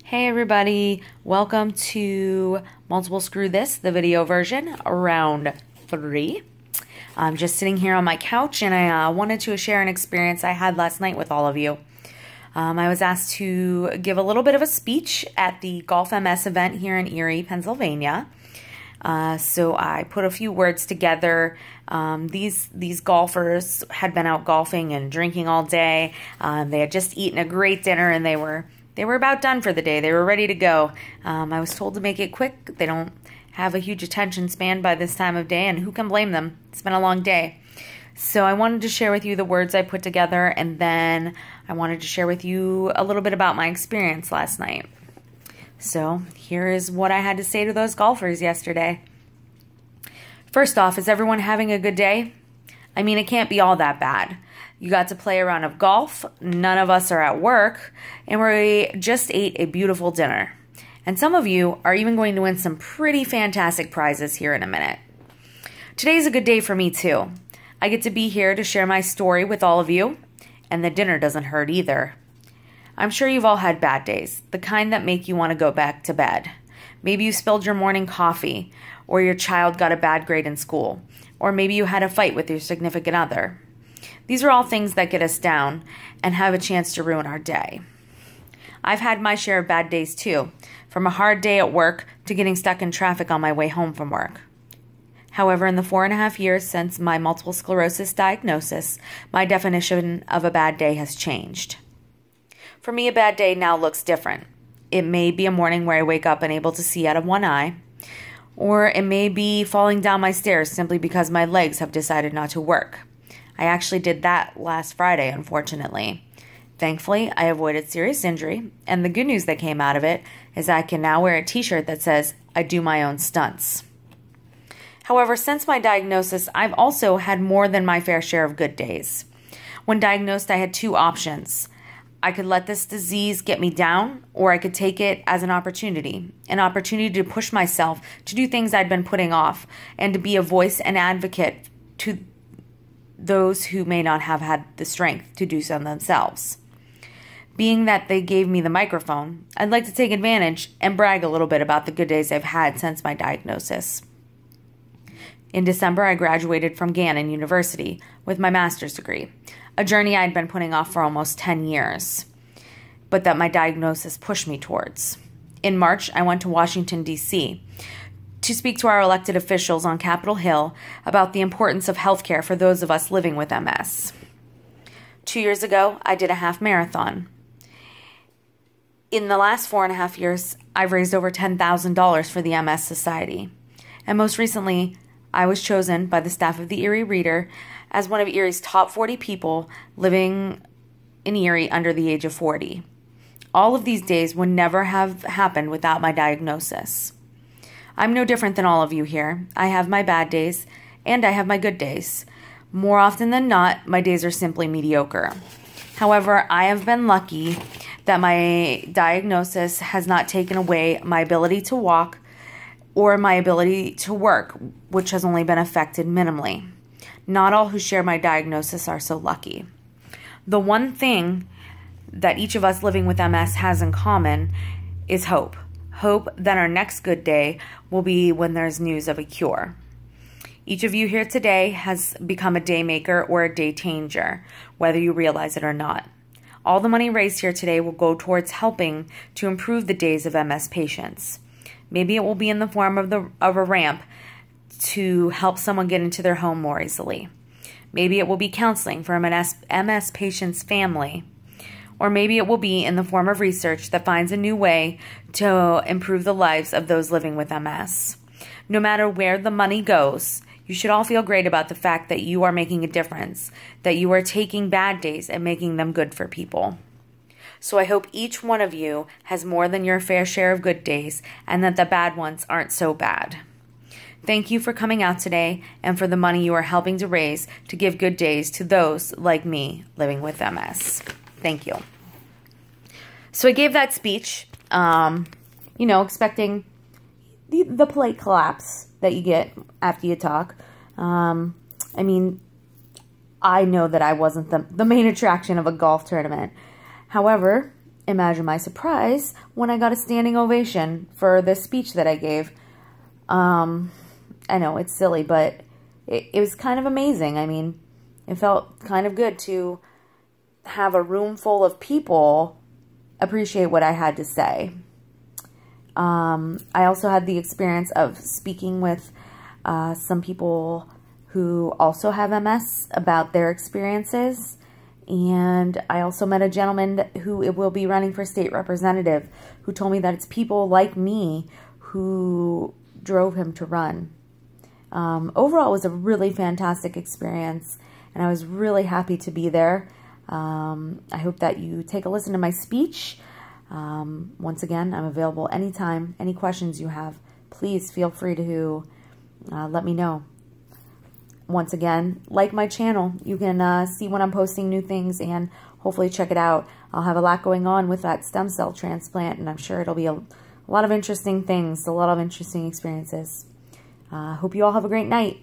Hey everybody, welcome to Multiple Screw This, the video version, round 3. I'm just sitting here on my couch and I wanted to share an experience I had last night with all of you. I was asked to give a little bit of a speech at the Golf MS event here in Erie, Pennsylvania. So I put a few words together. These golfers had been out golfing and drinking all day. They had just eaten a great dinner and they were about done for the day. They were ready to go. I was told to make it quick. They don't have a huge attention span by this time of day, and who can blame them? It's been a long day. So I wanted to share with you the words I put together, and then I wanted to share with you a little bit about my experience last night. So here is what I had to say to those golfers yesterday. First off, is everyone having a good day? I mean, it can't be all that bad. You got to play a round of golf, none of us are at work, and we just ate a beautiful dinner. And some of you are even going to win some pretty fantastic prizes here in a minute. Today's a good day for me too. I get to be here to share my story with all of you, and the dinner doesn't hurt either. I'm sure you've all had bad days, the kind that make you want to go back to bed. Maybe you spilled your morning coffee, or your child got a bad grade in school, or maybe you had a fight with your significant other. These are all things that get us down and have a chance to ruin our day. I've had my share of bad days too, from a hard day at work to getting stuck in traffic on my way home from work. However, in the 4.5 years since my multiple sclerosis diagnosis, my definition of a bad day has changed. For me, a bad day now looks different. It may be a morning where I wake up unable to see out of one eye, or it may be falling down my stairs simply because my legs have decided not to work. I actually did that last Friday, unfortunately. Thankfully, I avoided serious injury, and the good news that came out of it is I can now wear a t-shirt that says, "I do my own stunts." However, since my diagnosis, I've also had more than my fair share of good days. When diagnosed, I had two options. I could let this disease get me down, or I could take it as an opportunity to push myself to do things I'd been putting off, and to be a voice and advocate to those who may not have had the strength to do so themselves. Being that they gave me the microphone, I'd like to take advantage and brag a little bit about the good days I've had since my diagnosis. In December, I graduated from Gannon University with my master's degree, a journey I'd been putting off for almost 10 years, but that my diagnosis pushed me towards. In March, I went to Washington, D.C., to speak to our elected officials on Capitol Hill about the importance of healthcare for those of us living with MS. 2 years ago, I did a half marathon. In the last 4.5 years, I've raised over $10,000 for the MS Society. And most recently, I was chosen by the staff of the Erie Reader as one of Erie's top 40 people living in Erie under the age of 40. All of these days would never have happened without my diagnosis. I'm no different than all of you here. I have my bad days, and I have my good days. More often than not, my days are simply mediocre. However, I have been lucky that my diagnosis has not taken away my ability to walk or my ability to work, which has only been affected minimally. Not all who share my diagnosis are so lucky. The one thing that each of us living with MS has in common is hope. Hope that our next good day will be when there's news of a cure. Each of you here today has become a day maker or a day changer, whether you realize it or not. All the money raised here today will go towards helping to improve the days of MS patients. Maybe it will be in the form of a ramp to help someone get into their home more easily. Maybe it will be counseling for an MS patient's family. Or maybe it will be in the form of research that finds a new way to improve the lives of those living with MS. No matter where the money goes, you should all feel great about the fact that you are making a difference, that you are taking bad days and making them good for people. So I hope each one of you has more than your fair share of good days, and that the bad ones aren't so bad. Thank you for coming out today and for the money you are helping to raise to give good days to those like me living with MS. Thank you. So I gave that speech, expecting the polite collapse that you get after you talk. I know that I wasn't the main attraction of a golf tournament. However, imagine my surprise when I got a standing ovation for this speech that I gave. I know it's silly, but it was kind of amazing. I mean, it felt kind of good to have a room full of people appreciate what I had to say. I also had the experience of speaking with some people who also have MS about their experiences. And I also met a gentleman who will be running for state representative who told me that it's people like me who drove him to run. Overall, it was a really fantastic experience, and I was really happy to be there. I hope that you take a listen to my speech. Once again, I'm available anytime. Any questions you have, please feel free to let me know. Once again, like my channel. You can see when I'm posting new things and hopefully check it out. I'll have a lot going on with that stem cell transplant, and I'm sure it'll be a lot of interesting things, a lot of interesting experiences. Hope you all have a great night.